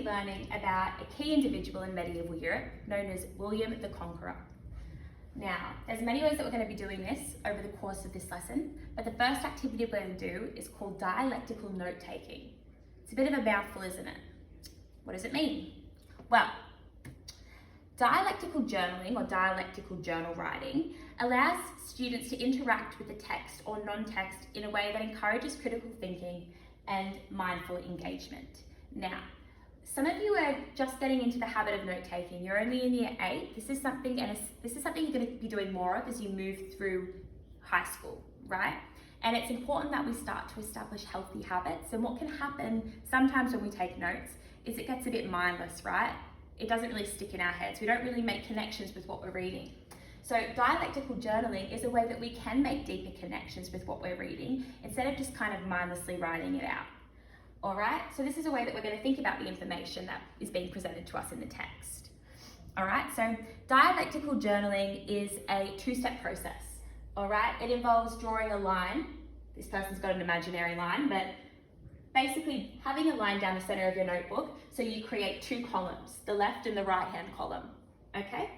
learning about a key individual in medieval Europe known as William the Conqueror. Now, there's many ways that we're going to be doing this over the course of this lesson, but the first activity we're going to do is called dialectical note-taking. It's a bit of a mouthful, isn't it? What does it mean? Well, dialectical journaling or dialectical journal writing allows students to interact with the text or non-text in a way that encourages critical thinking and mindful engagement. Now, some of you are just getting into the habit of note-taking. You're only in year 8. This is something you're going to be doing more of as you move through high school, right? And it's important that we start to establish healthy habits. And what can happen sometimes when we take notes is it gets a bit mindless, right? It doesn't really stick in our heads. We don't really make connections with what we're reading. So dialectical journaling is a way that we can make deeper connections with what we're reading instead of just kind of mindlessly writing it out. All right, so this is a way that we're going to think about the information that is being presented to us in the text. All right, so dialectical journaling is a two-step process. All right, it involves drawing a line. This person's got an imaginary line, but basically having a line down the center of your notebook so you create two columns, the left and the right-hand column, okay?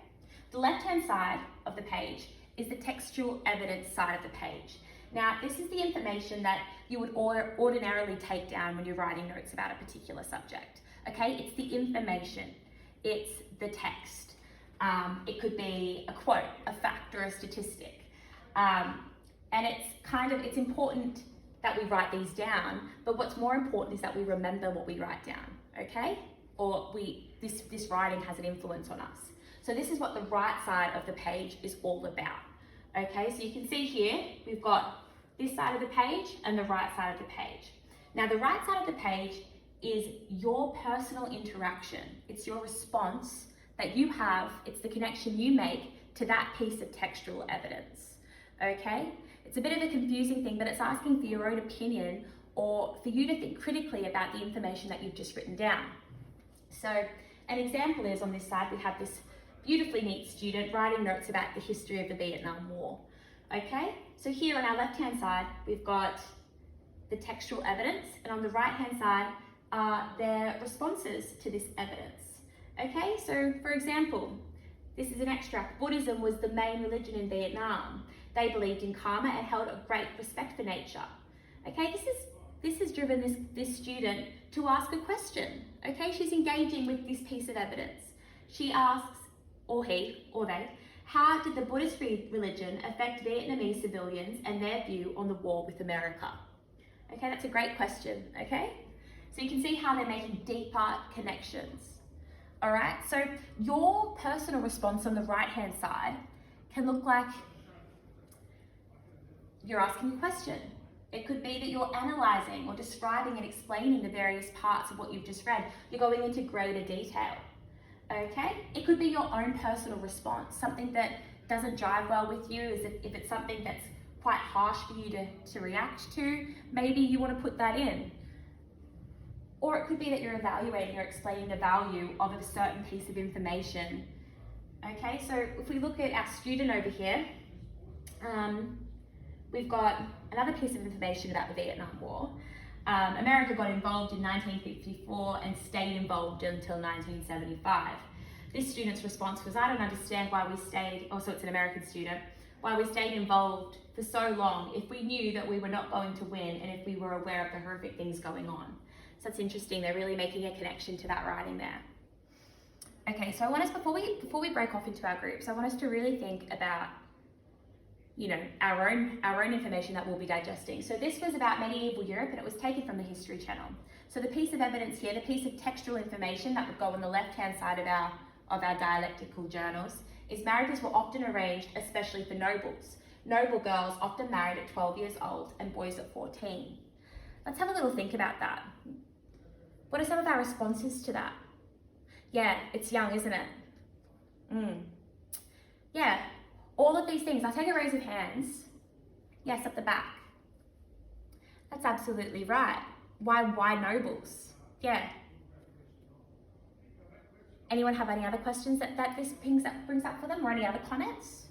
The left-hand side of the page is the textual evidence side of the page. Now, this is the information that you would ordinarily take down when you're writing notes about a particular subject, okay? It's the information, it's the text. It could be a quote, a fact, or a statistic. And it's important that we write these down, but what's more important is that we remember what we write down, okay? Or this writing has an influence on us. So this is what the right side of the page is all about, okay? So you can see here, we've got this side of the page and the right side of the page. Now the right side of the page is your personal interaction. It's your response that you have, it's the connection you make to that piece of textual evidence, okay? It's a bit of a confusing thing, but it's asking for your own opinion or for you to think critically about the information that you've just written down. So an example is on this side, we have this beautifully neat student writing notes about the history of the Vietnam War. Okay, so here on our left-hand side, we've got the textual evidence, and on the right-hand side are their responses to this evidence. Okay, so for example, this is an extract. Buddhism was the main religion in Vietnam. They believed in karma and held a great respect for nature. Okay, this has driven this student to ask a question. Okay, she's engaging with this piece of evidence. She asks, or he, or they, how did the Buddhist religion affect Vietnamese civilians and their view on the war with America? Okay, that's a great question, okay? So you can see how they're making deeper connections. All right, so your personal response on the right-hand side can look like you're asking a question. It could be that you're analysing or describing and explaining the various parts of what you've just read. You're going into greater detail. Okay, it could be your own personal response, something that doesn't jive well with you, as if it's something that's quite harsh for you to react to, maybe you want to put that in. Or it could be that you're evaluating or explaining the value of a certain piece of information. Okay, so if we look at our student over here, we've got another piece of information about the Vietnam War. America got involved in 1954 and stayed involved until 1975. This student's response was, I don't understand why we stayed, so it's an American student, why we stayed involved for so long if we knew that we were not going to win and if we were aware of the horrific things going on. So that's interesting, they're really making a connection to that writing there. Okay, so I want us, before we break off into our groups, I want us to really think about our own information that we'll be digesting. So this was about medieval Europe and it was taken from the History Channel. So the piece of evidence here, the piece of textual information that would go on the left-hand side of our dialectical journals is marriages were often arranged, especially for nobles. Noble girls often married at 12 years old and boys at 14. Let's have a little think about that. What are some of our responses to that? Yeah, it's young, isn't it? Yeah. All of these things, I'll take a raise of hands. Yes, at the back. That's absolutely right. Why nobles? Yeah. Anyone have any other questions that this brings up for them, or any other comments?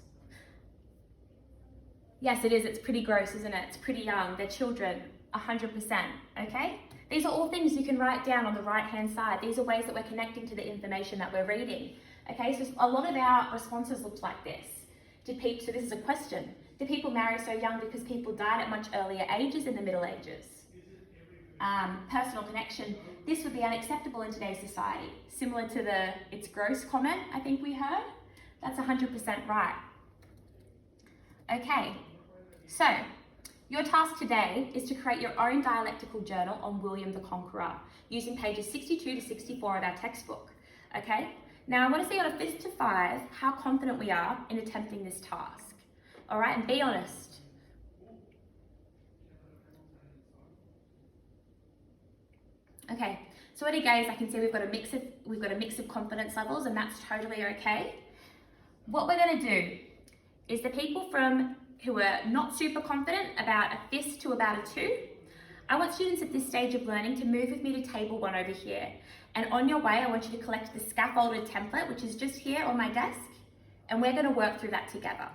Yes, it is. It's pretty gross, isn't it? It's pretty young. They're children. 100%, okay? These are all things you can write down on the right-hand side. These are ways that we're connecting to the information that we're reading. Okay, so a lot of our responses looked like this. So this is a question. Did people marry so young because people died at much earlier ages in the Middle Ages? Personal connection. This would be unacceptable in today's society. Similar to the "it's gross" comment I think we heard. That's 100% right. Okay, so your task today is to create your own dialectical journal on William the Conqueror using pages 62 to 64 of our textbook. Okay, now I want to see on a 5 to 5 how confident we are in attempting this task. All right, and be honest. Okay, so already guys, I can see we've got a mix of confidence levels, and that's totally okay. What we're going to do is the people who are not super confident, about a 5 to about a 2, I want students at this stage of learning to move with me to table 1 over here. And on your way, I want you to collect the scaffolded template, which is just here on my desk, and we're going to work through that together.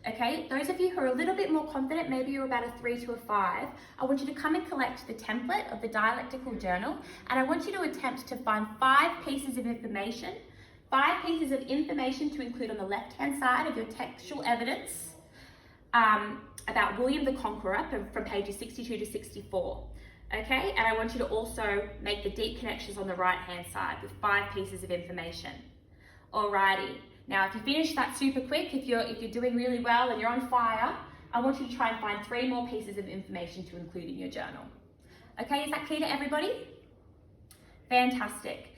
Okay, those of you who are a little bit more confident, maybe you're about a 3 to a 5, I want you to come and collect the template of the dialectical journal, and I want you to attempt to find 5 pieces of information, 5 pieces of information to include on the left-hand side of your textual evidence about William the Conqueror from pages 62 to 64. Okay, and I want you to also make the deep connections on the right-hand side with 5 pieces of information. Alrighty. Now, if you finish that super quick, if you're doing really well and you're on fire, I want you to try and find 3 more pieces of information to include in your journal. Okay, is that clear to everybody? Fantastic.